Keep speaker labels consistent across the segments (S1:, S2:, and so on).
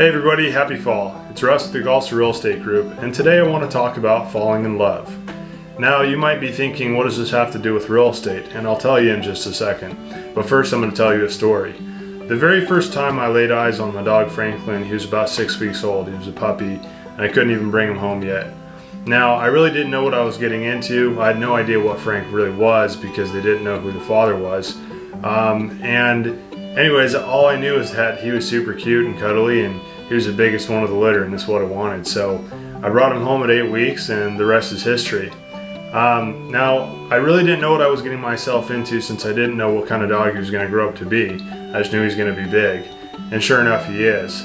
S1: Hey everybody, happy fall. It's Russ with the Gulfs Real Estate Group, and today I want to talk about falling in love. Now you might be thinking, what does this have to do with real estate? And I'll tell you in just a second. But first I'm going to tell you a story. The very first time I laid eyes on my dog Franklin, he was about 6 weeks old. He was a puppy, and I couldn't even bring him home yet. Now I really didn't know what I was getting into. I had no idea what Frank really was because they didn't know who the father was. Anyways, all I knew is that he was super cute and cuddly, and he was the biggest one of the litter, and that's what I wanted. So I brought him home at 8 weeks, and the rest is history. Now, I really didn't know what I was getting myself into since I didn't know what kind of dog he was going to grow up to be. I just knew he was going to be big, and sure enough, he is.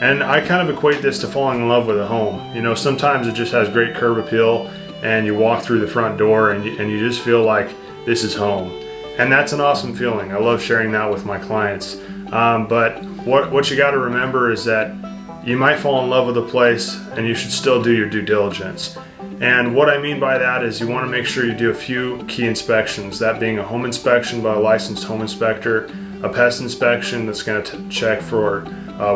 S1: And I kind of equate this to falling in love with a home. You know, sometimes it just has great curb appeal, and you walk through the front door, and you just feel like this is home. And that's an awesome feeling. I love sharing that with my clients. But what you got to remember is that you might fall in love with a place and you should still do your due diligence. And what I mean by that is you want to make sure you do a few key inspections, that being a home inspection by a licensed home inspector, a pest inspection that's going to check for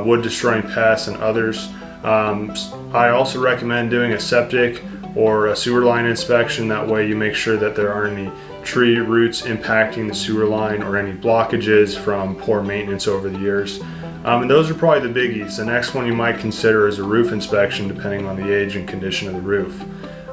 S1: wood destroying pests and others. I also recommend doing a septic or a sewer line inspection. That way you make sure that there aren't any tree roots impacting the sewer line or any blockages from poor maintenance over the years. And those are probably the biggies. The next one you might consider is a roof inspection, depending on the age and condition of the roof.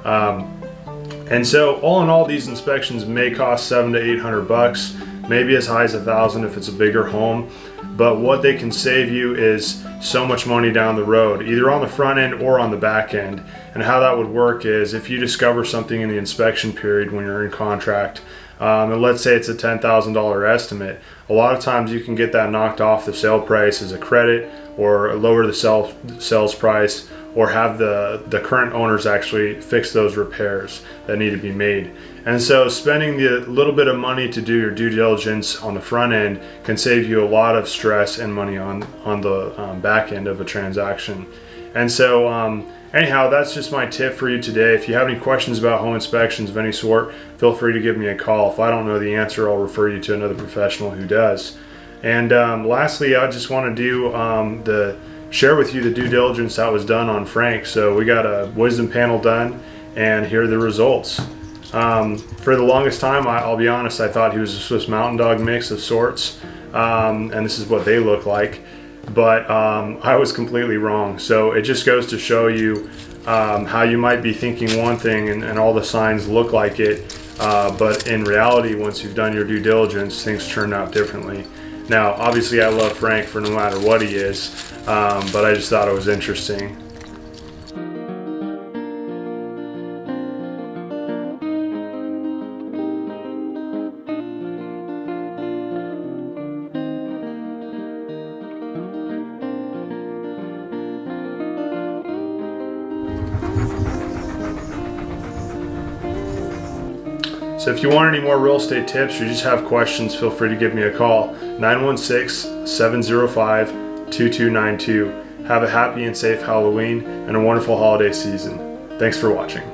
S1: And so all in all, these inspections may cost $700 to $800, maybe as high as $1,000 if it's a bigger home. But what they can save you is so much money down the road, either on the front end or on the back end. And how that would work is if you discover something in the inspection period when you're in contract, and let's say it's a $10,000 estimate, a lot of times you can get that knocked off the sale price as a credit, or lower the sales price, or have the current owners actually fix those repairs that need to be made. And so spending the little bit of money to do your due diligence on the front end can save you a lot of stress and money on the back end of a transaction. And so anyhow, that's just my tip for you today. If you have any questions about home inspections of any sort, feel free to give me a call. If I don't know the answer, I'll refer you to another professional who does. And lastly, I just want to do share with you the due diligence that was done on Frank. So we got a wisdom panel done, and here are the results. For the longest time, I'll be honest, I thought he was a Swiss Mountain Dog mix of sorts, and this is what they look like. But I was completely wrong. So it just goes to show you how you might be thinking one thing and all the signs look like it, but in reality, once you've done your due diligence, things turn out differently. Now, obviously I love Frank for no matter what he is, but I just thought it was interesting. So if you want any more real estate tips or you just have questions, feel free to give me a call, 916-705-2292. Have a happy and safe Halloween and a wonderful holiday season. Thanks for watching.